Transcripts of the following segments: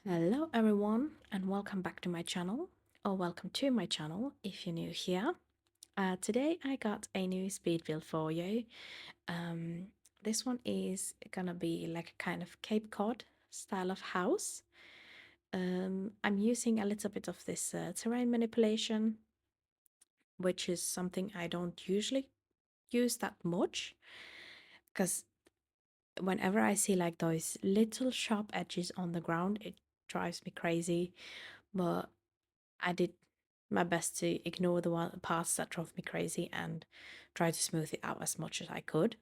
Hello everyone and welcome back to my channel, or welcome to my channel if you're new here. Today I got a new speed build for you. Um, this one is gonna be like a kind of Cape Cod style of house. I'm using a little bit of this terrain manipulation, which is something I don't usually use that much because whenever I see like those little sharp edges on the ground, it drives me crazy. But I did my best to ignore the parts that drove me crazy and try to smooth it out as much as I could.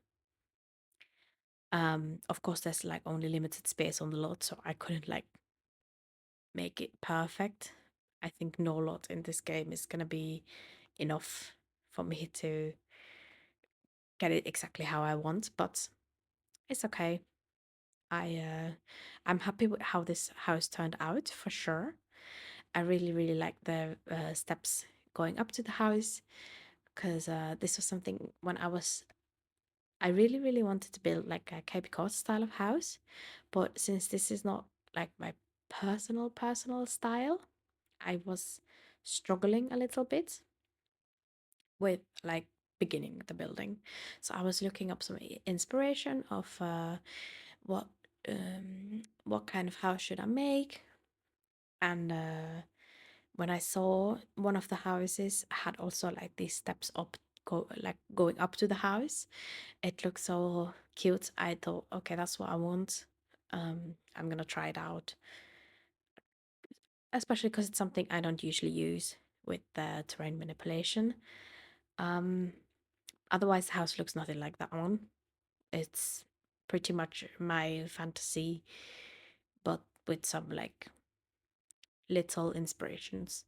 Of course, there's like only limited space on the lot, so I couldn't like make it perfect. I think no lot in this game is gonna be enough for me to get it exactly how I want, but it's okay. I'm happy with how this house turned out for sure. I really like the steps going up to the house because this was something when I really wanted to build like a Cape Cod style of house, but since this is not like my personal style, I was struggling a little bit with like beginning the building. So I was looking up some inspiration of what what kind of house should I make, and when I saw one of the houses had also like these steps up, going up to the house. It looked so cute. I thought, okay, that's what I want. I'm gonna try it out, especially because it's something I don't usually use with the terrain manipulation. Um, Otherwise, the house looks nothing like that one. It's pretty much my fantasy, but with some like little inspirations.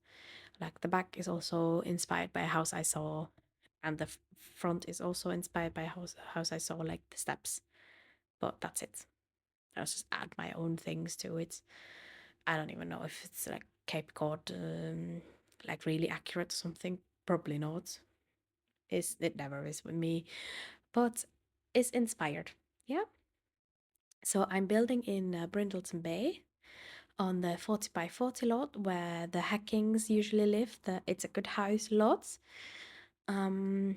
Like the back is also inspired by a house I saw, and the front is also inspired by a house I saw, like the steps. But that's it. I'll just add my own things to it. I don't even know if it's like Cape Cod, like really accurate or something. Probably not. It never is with me, but it's inspired. Yeah. So I'm building in Brindleton Bay on the 40 by 40 lot where the Hackings usually live. The It's a Good House lot. Um,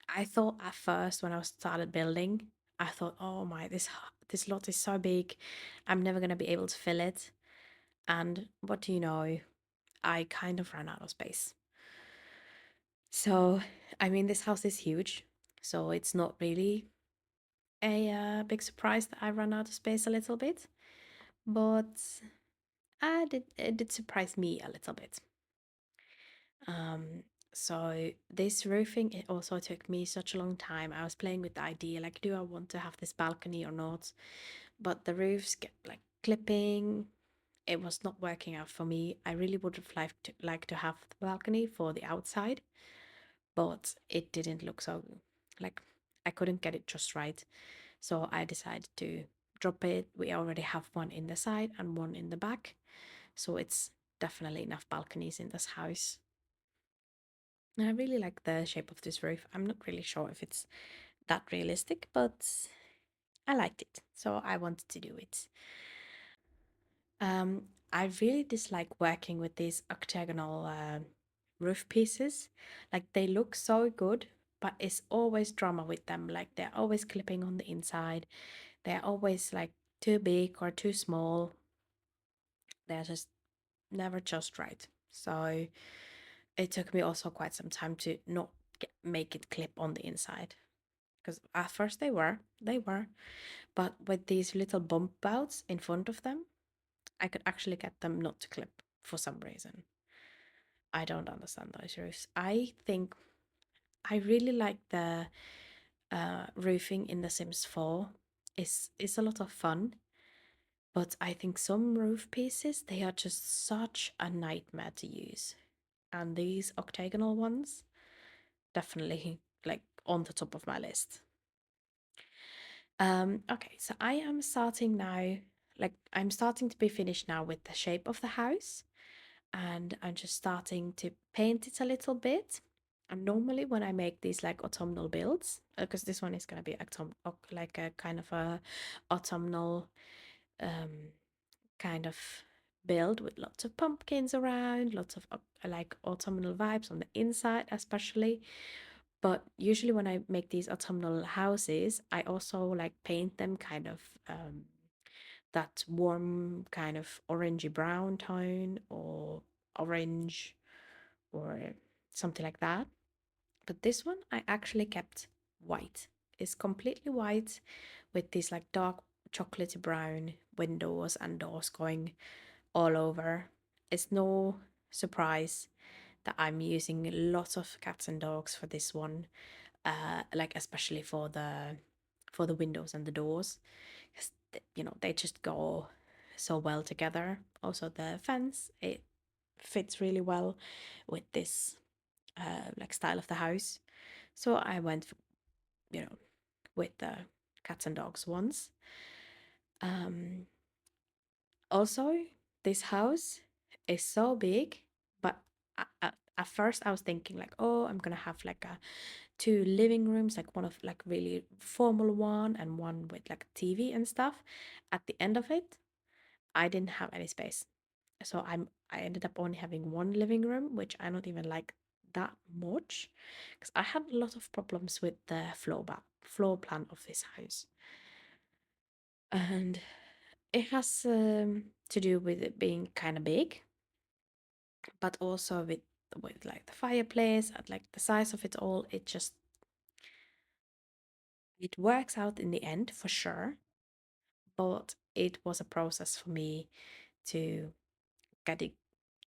I thought at first when I started building, I thought, oh my, this lot is so big, I'm never gonna be able to fill it. And what do you know? I kind of ran out of space. So, I mean, this house is huge, so it's not really a big surprise that I ran out of space a little bit, but it did surprise me a little bit. Um, so this roofing, it also took me such a long time. I was playing with the idea, like, do I want to have this balcony or not? But the roofs kept like clipping. It was not working out for me. I really would have liked to have the balcony for the outside, but it didn't look so like I couldn't get it just right. So I decided to drop it. We already have one in the side and one in the back. So it's definitely enough balconies in this house. And I really like the shape of this roof. I'm not really sure if it's that realistic, but I liked it. So I wanted to do it. Um, I really dislike working with these octagonal roof pieces. Like they look so good, but it's always drama with them. Like they're always clipping on the inside. They're always like too big or too small. They're just never just right. So it took me also quite some time to not make it clip on the inside. Because at first they were, but with these little bump outs in front of them, I could actually get them not to clip for some reason. I don't understand those roofs. I think I really like the roofing in The Sims 4. Is a lot of fun, but I think some roof pieces they are just such a nightmare to use, and these octagonal ones definitely like on the top of my list. Okay, so I am starting now. Like I'm starting to be finished now with the shape of the house, and I'm just starting to paint it a little bit. And normally when I make these like autumnal builds, because this one is gonna be like a kind of a autumnal um kind of build with lots of pumpkins around, lots of like autumnal vibes on the inside, especially. But usually, when I make these autumnal houses, I also like paint them kind of that warm kind of orangey brown tone or orange or something like that. But this one I actually kept white. It's completely white with these like dark chocolatey brown windows and doors going all over. It's no surprise that I'm using lots of cats and dogs for this one, like especially for the windows and the doors, because they just go so well together. Also, the fence, it fits really well with this like style of the house. So I went, you know, with the cats and dogs ones. Um, Also, this house is so big, but at first I was thinking like, oh, I'm gonna have like a two living rooms, like one of like really formal one and one with like TV and stuff. At the end of it, I didn't have any space, so I ended up only having one living room, which I don't even like that much, because I had a lot of problems with the floor plan of this house, and it has to do with it being kind of big, but also with like the fireplace and like the size of it all. It works out in the end for sure, but it was a process for me to get it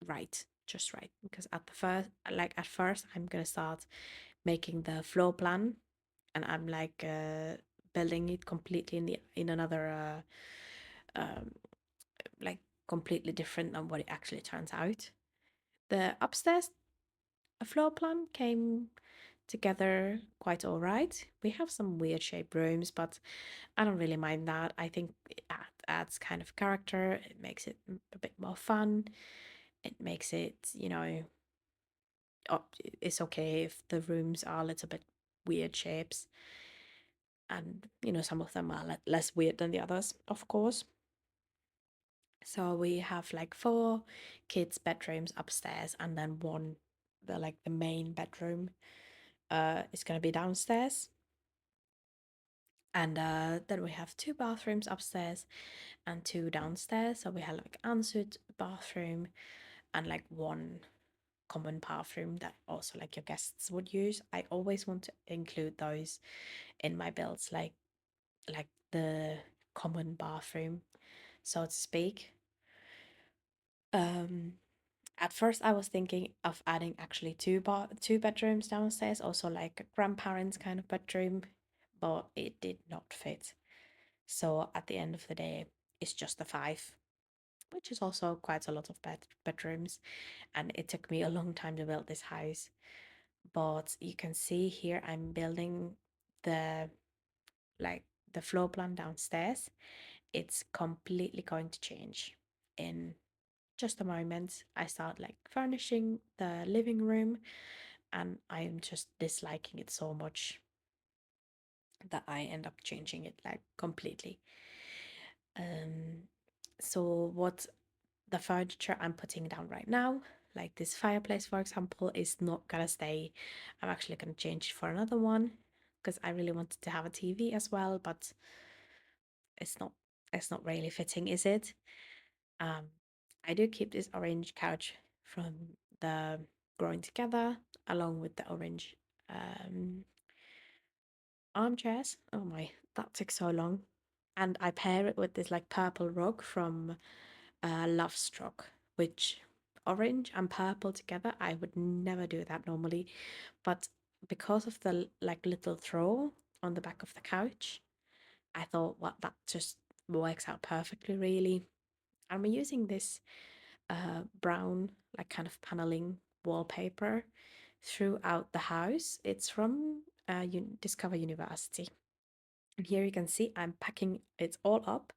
right, just right. Because at first, I'm gonna start making the floor plan, and I'm like building it completely in another um, like completely different than what it actually turns out. The upstairs floor plan came together quite all right. We have some weird shaped rooms, but I don't really mind that. I think it adds kind of character. It makes it a bit more fun. It makes it, it's okay if the rooms are a little bit weird shapes. And, some of them are less weird than the others, of course. So we have like four kids' bedrooms upstairs, and then the main bedroom is going to be downstairs. And then we have two bathrooms upstairs and two downstairs. So we have like ensuite bathroom and like one common bathroom that also like your guests would use. I always want to include those in my builds, like the common bathroom, so to speak. Um, at first I was thinking of adding actually two bedrooms downstairs, also like a grandparents kind of bedroom, but it did not fit. So at the end of the day, it's just the five, which is also quite a lot of bedrooms. And it took me a long time to build this house. But you can see here I'm building the like the floor plan downstairs. It's completely going to change in just a moment. I start like furnishing the living room, and I'm just disliking it so much that I end up changing it like completely. Um, so what the furniture I'm putting down right now, like this fireplace, for example, is not gonna stay. I'm actually gonna change it for another one because I really wanted to have a TV as well, but it's not it's not really fitting, is it? Um, I do keep this orange couch from the growing together along with the orange um armchairs. Oh my, that took so long. And I pair it with this like purple rug from Love Struck, which orange and purple together, I would never do that normally. But because of the like little throw on the back of the couch, I thought, well, that just works out perfectly, really. And we're using this brown, like kind of paneling wallpaper throughout the house. It's from Discover University. And here you can see I'm packing it all up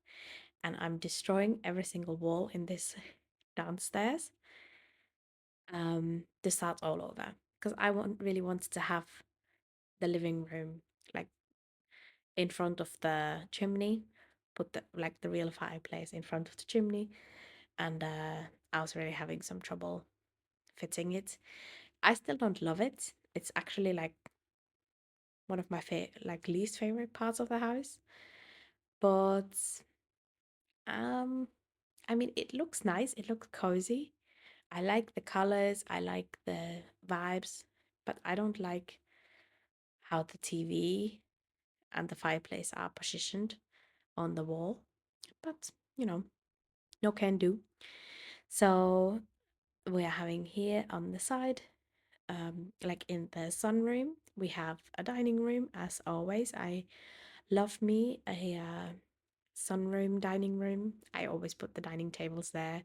and I'm destroying every single wall in this downstairs to start all over. Because really wanted to have the living room like in front of the chimney, put the real fireplace in front of the chimney, and I was really having some trouble fitting it. I still don't love it. It's actually like one of my least favorite parts of the house. But um I mean, it looks nice. It looks cozy. I like the colors, I like the vibes, but I don't like how the TV and the fireplace are positioned on the wall. But, no can do. So we are having here on the side, like in the sunroom, we have a dining room as always. I love me a sunroom dining room. I always put the dining tables there.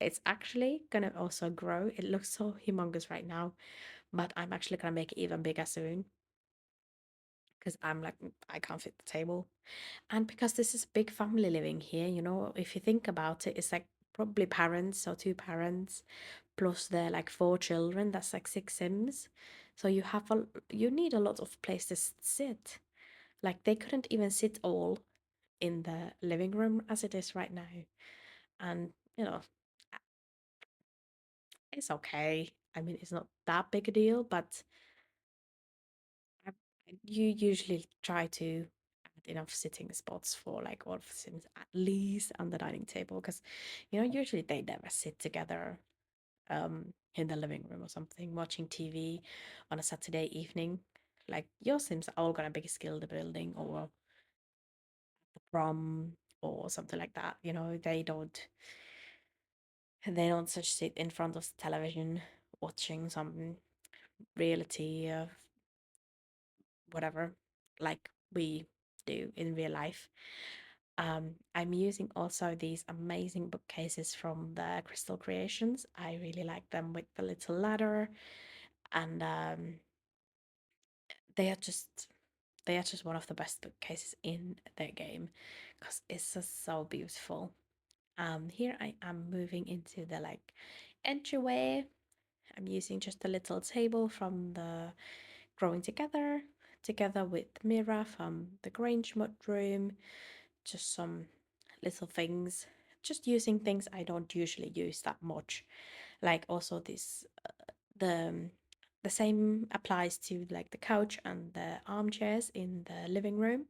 It's actually gonna also grow. It looks so humongous right now, but I'm actually gonna make it even bigger soon because I'm like, I can't fit the table. And because this is a big family living here, if you think about it, it's like probably parents or two parents plus their like four children. That's like six Sims. So you need a lot of place to sit. Like they couldn't even sit all in the living room as it is right now. And it's okay. I mean, it's not that big a deal, but I, you usually try to add enough sitting spots for like all of the Sims at least on the dining table because usually they never sit together in the living room or something watching TV on a Saturday evening. Like your Sims are all gonna be skill the building or the prom or something like that. They don't such sit in front of the television watching some reality whatever like we do in real life. I'm using also these amazing bookcases from the Crystal Creations. I really like them with the little ladder, and they are just they are just one of the best bookcases in their game because it's just so beautiful. Here I am moving into the like entryway. I'm using just a little table from the Growing together with Mira from the Grange Mud Room. Just some little things, just using things I don't usually use that much. Like also this, the same applies to like the couch and the armchairs in the living room.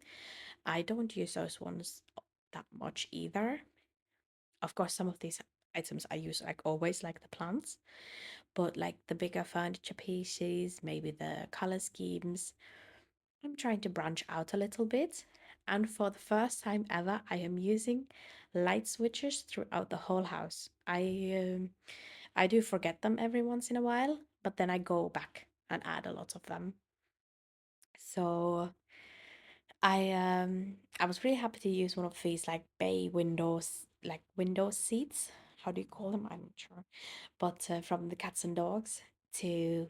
I don't use those ones that much either. Of course, some of these items I use like always, like the plants, but like the bigger furniture pieces, maybe the color schemes, I'm trying to branch out a little bit. And for the first time ever, I am using light switches throughout the whole house. I do forget them every once in a while, but then I go back and add a lot of them. So I was really happy to use one of these like bay windows, like window seats. How do you call them? I'm not sure. But from the cats and dogs to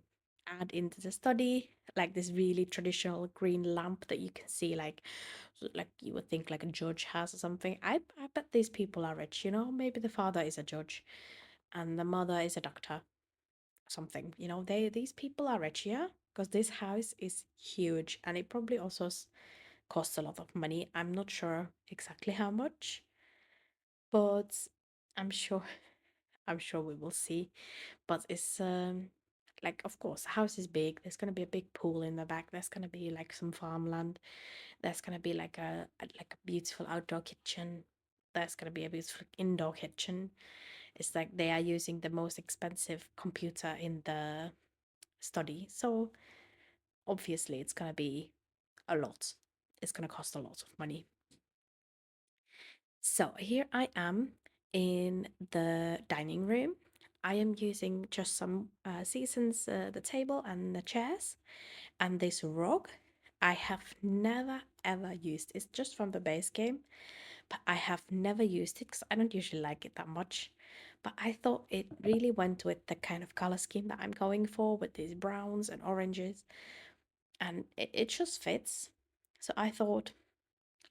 add into the study, like this really traditional green lamp that you can see, like you would think like a judge has or something. I bet these people are rich. Maybe the father is a judge and the mother is a doctor, something. These people are rich, yeah, because this house is huge and it probably also costs a lot of money. I'm not sure exactly how much, but I'm sure I'm sure we will see. But it's like, of course, the house is big. There's gonna be a big pool in the back. There's gonna be like some farmland. There's gonna be like a beautiful outdoor kitchen. There's gonna be a beautiful indoor kitchen. It's like they are using the most expensive computer in the study, so obviously it's gonna be a lot. It's gonna cost a lot of money. So here I am in the dining room. I am using just some seasons, the table and the chairs, and this rug. I have never ever used. It's just from the base game, but I have never used it because I don't usually like it that much. But I thought it really went with the kind of color scheme that I'm going for with these browns and oranges, and it just fits. So I thought,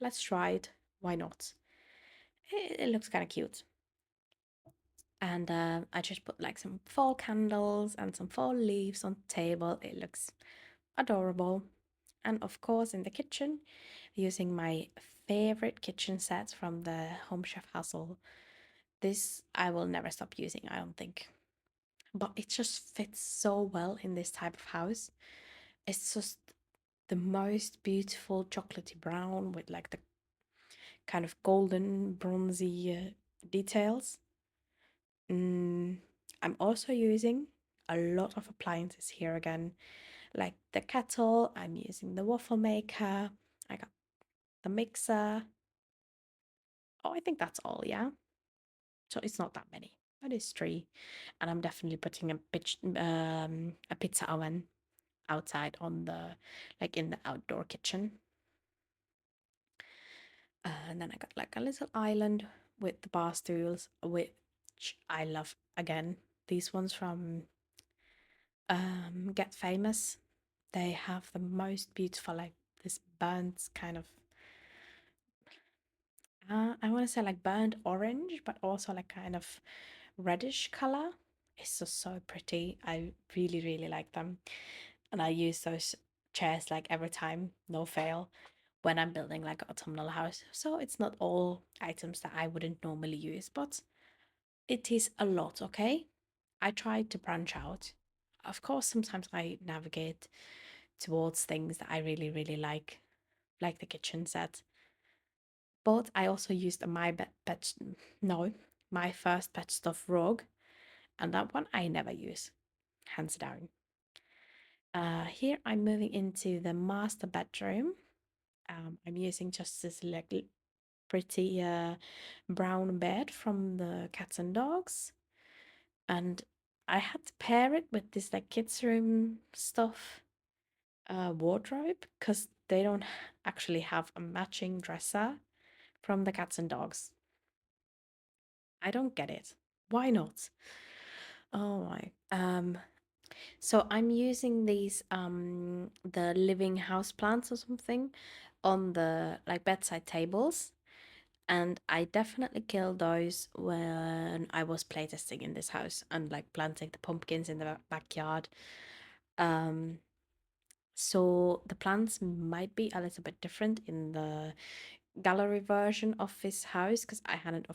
let's try it. Why not? It looks kind of cute. And I just put like some fall candles and some fall leaves on the table. It looks adorable. And of course, in the kitchen, using my favorite kitchen set from the Home Chef household. This I will never stop using, I don't think. But it just fits so well in this type of house. It's just the most beautiful chocolatey brown with like the kind of golden bronzy details. Mm, I'm also using a lot of appliances here again, like the kettle. I'm using the waffle maker. I got the mixer. Oh, I think that's all, yeah. So it's not that many. That is three. And I'm definitely putting a pizza oven outside on the, like in the outdoor kitchen. And then I got like a little island with the bar stools, which I love again. These ones from Get Famous. They have the most beautiful, like this burnt kind of, I want to say like burnt orange, but also like kind of reddish color. It's just so pretty. I really, really like them. And I use those chairs like every time, no fail, when I'm building like an autumnal house. So it's not all items that I wouldn't normally use, but it is a lot, okay? I try to branch out. Of course, sometimes I navigate towards things that I really, really like the kitchen set. But I also used no, my first pet stuff rug, and that one I never use, hands down. Here I'm moving into the master bedroom. I'm using just this like pretty brown bed from the cats and dogs, and I had to pair it with this like kids room stuff wardrobe because they don't actually have a matching dresser from the cats and dogs. I don't get it. Why not? Oh my. So I'm using these the living house plants or something on the like bedside tables. And I definitely killed those when I was playtesting in this house and like planting the pumpkins in the backyard. Um, so the plants might be a little bit different in the gallery version of this house because I hadn't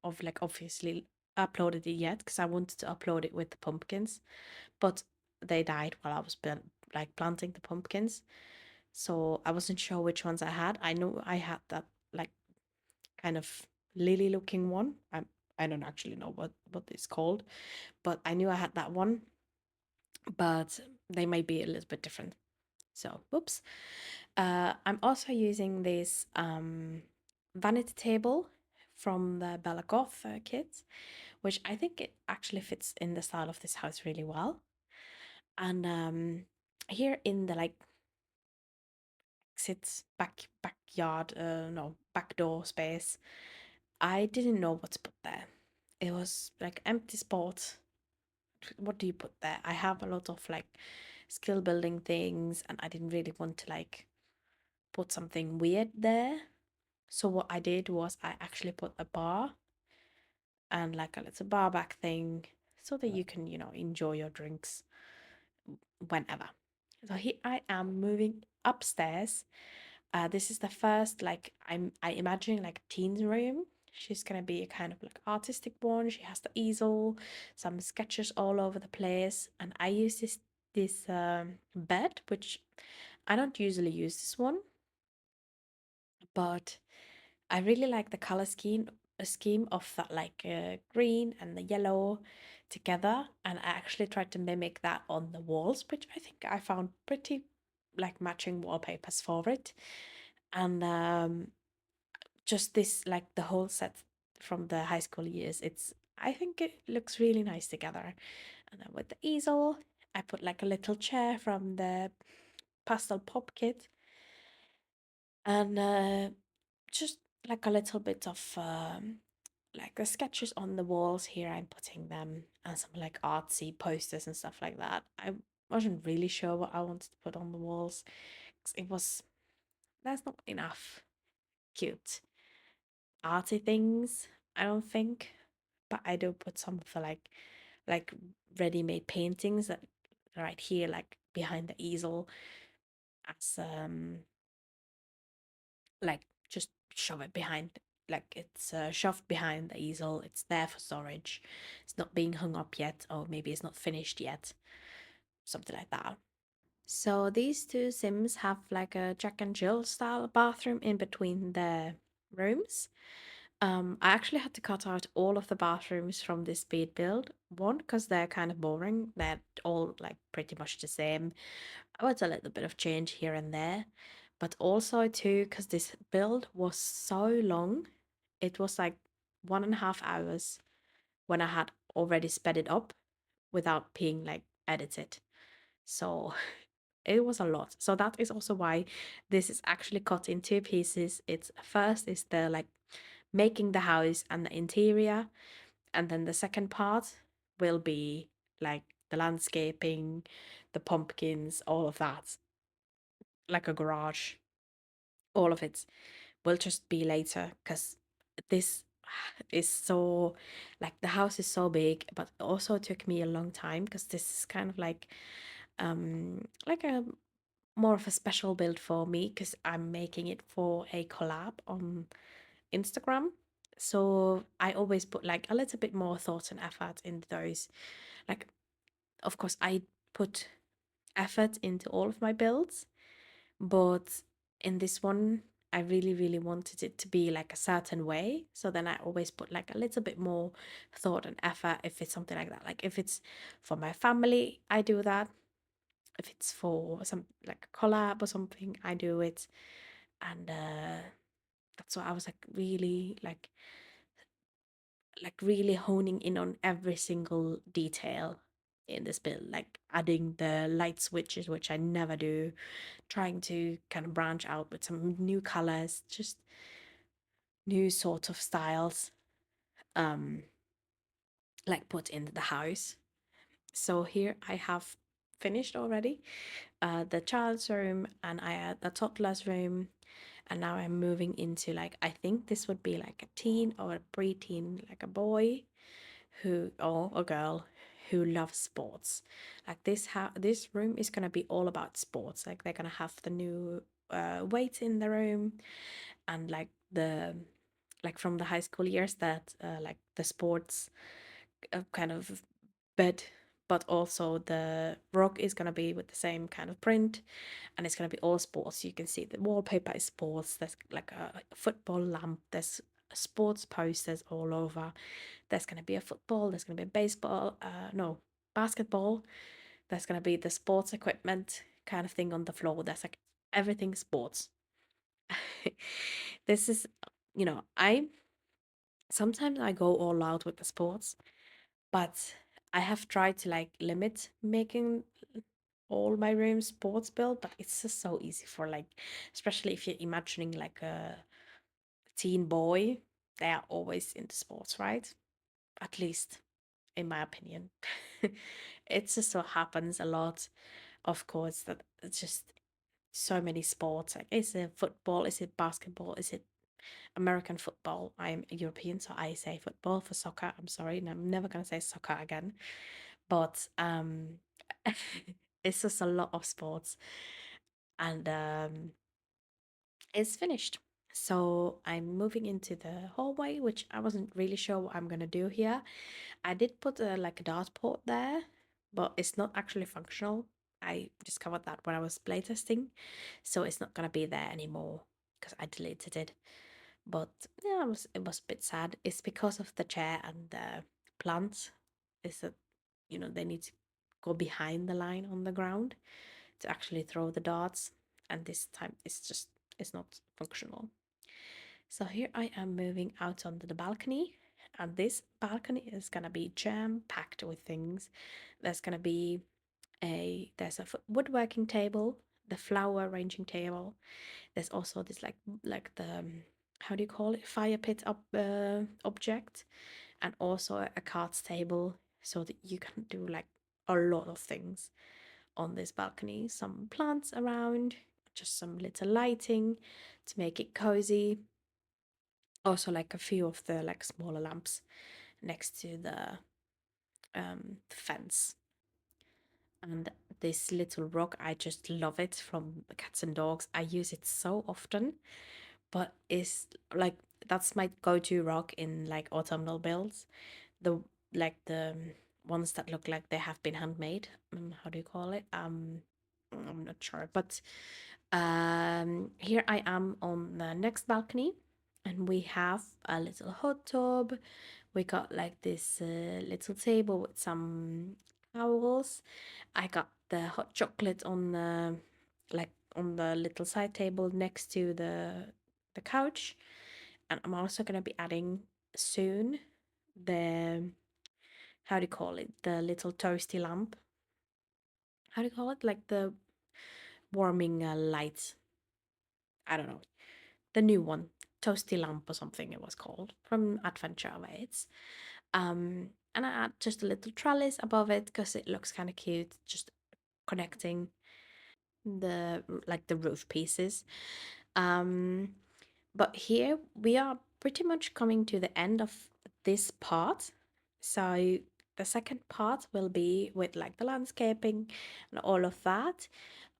of like obviously uploaded it yet because I wanted to upload it with the pumpkins, but they died while I was like planting the pumpkins. So I wasn't sure which ones I had. I know I had that like kind of lily looking one. I don't actually know what it's called, but I knew I had that one, but they might be a little bit different. So, whoops. I'm also using this vanity table from the Bella Goth kit, which I think it actually fits in the style of this house really well. And here in the like exit backyard, no, back door space, I didn't know what to put there. It was like empty spot. What do you put there? I have a lot of like skill building things, and I didn't really want to like put something weird there. So what I did was I actually put a bar and like a little bar back thing so that you can, enjoy your drinks whenever. So here I am moving upstairs. This is the first like I imagine like teens room. She's gonna be a kind of like artistic one. She has the easel, some sketches all over the place, and I use this bed, which I don't usually use this one, but I really like the color scheme of that like green and the yellow together, and I actually tried to mimic that on the walls, which I think I found pretty like matching wallpapers for it. And just this like the whole set from the high school years, I think it looks really nice together. And then with the easel, I put like a little chair from the pastel pop kit, and just like a little bit of like the sketches on the walls here. I'm putting them and some like artsy posters and stuff like that. I wasn't really sure what I wanted to put on the walls 'cause there's not enough cute arty things, I don't think. But I do put some of the like ready-made paintings that right here, like behind the easel, as like just shove it behind, like it's shoved behind the easel. It's there for storage. It's not being hung up yet, or maybe it's not finished yet, something like that. So these two Sims have like a Jack and Jill style bathroom in between the rooms. I actually had to cut out all of the bathrooms from this speed build. One, because they're kind of boring. They're all like pretty much the same. I want a little bit of change here and there. But also too, because this build was so long. It was like 1.5 hours when I had already sped it up without being like edited. So it was a lot. So that is also why this is actually cut in two pieces. It's first is the like making the house and the interior, and then the second part will be like the landscaping, the pumpkins, all of that, like a garage. All of it will just be later because this is so like the house is so big, but it also took me a long time because this is kind of like a more of a special build for me because I'm making it for a collab on Instagram. So I always put like a little bit more thought and effort into those. Like, of course, I put effort into all of my builds, but in this one, I really, really wanted it to be like a certain way. So then I always put like a little bit more thought and effort if it's something like that. Like if it's for my family, I do that. If it's for some like a collab or something, I do it. And that's what I was like really honing in on every single detail in this build, like adding the light switches, which I never do, trying to kind of branch out with some new colors, just new sort of styles, um, like put into the house. So here I have finished already the child's room, and I had the toddler's room, and now I'm moving into like I think this would be like a teen or a preteen, like a boy who or a girl who loves sports. Like this room is gonna be all about sports. Like they're gonna have the new weights in the room, and like from the high school years that like the sports kind of bed, but also the rug is gonna be with the same kind of print, and it's gonna be all sports. You can see the wallpaper is sports. There's like a football lamp. There's sports posters all over. There's gonna be a football. There's gonna be a baseball. No, basketball. There's gonna be the sports equipment kind of thing on the floor. There's like everything sports. This is, I sometimes I go all out with the sports, but I have tried to like limit making all my rooms sports build, but it's just so easy for like, especially if you're imagining like a teen boy, they are always into sports, right? At least in my opinion. It just so happens a lot, of course, that it's just so many sports. Like, is it football? Is it basketball? Is it American football? I'm European, so I say football for soccer. I'm sorry, and I'm never gonna say soccer again. But it's just a lot of sports, and it's finished. So I'm moving into the hallway, which I wasn't really sure what I'm gonna do here. I did put like a dartboard there, but it's not actually functional. I discovered that when I was playtesting, so it's not gonna be there anymore because I deleted it. But yeah, it was a bit sad. It's because of the chair and the plants. Is that they need to go behind the line on the ground to actually throw the darts, and this time it's not functional. So here I am moving out onto the balcony, and this balcony is gonna be jam packed with things. There's gonna be there's a woodworking table, the flower arranging table. There's also this like the how do you call it, fire pit object, and also a cards table, so that you can do like a lot of things on this balcony. Some plants around, just some little lighting to make it cozy. Also, like a few of the like smaller lamps next to the fence. And this little rock, I just love it from Cats and Dogs. I use it so often. but is like that's my go-to rock in like autumnal builds. The like the ones that look like they have been handmade. How do you call it? I'm not sure, but here I am on the next balcony, and we have a little hot tub. We got like this little table with some towels. I got the hot chocolate on the like on the little side table next to the couch, and I'm also gonna be adding soon the how do you call it, the little toasty lamp. How do you call it, like the warming lights? I don't know, the new one, toasty lamp or something it was called, from Adventure Awaits. And I add just a little trellis above it because it looks kind of cute, just connecting the like the roof pieces. Um, but here we are pretty much coming to the end of this part. So the second part will be with like the landscaping and all of that.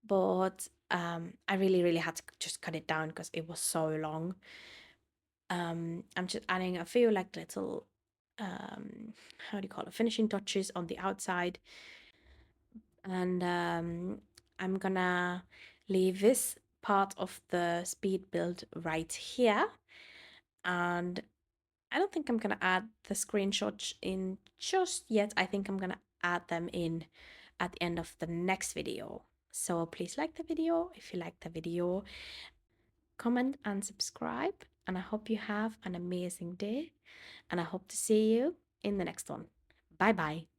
But I really had to just cut it down because it was so long. I'm just adding a few like little how do you call it, finishing touches on the outside, and I'm gonna leave this part of the speed build right here, and I don't think I'm gonna add the screenshots in just yet. I think I'm gonna add them in at the end of the next video. So please like the video if you like the video, comment and subscribe, and I hope you have an amazing day, and I hope to see you in the next one. Bye bye.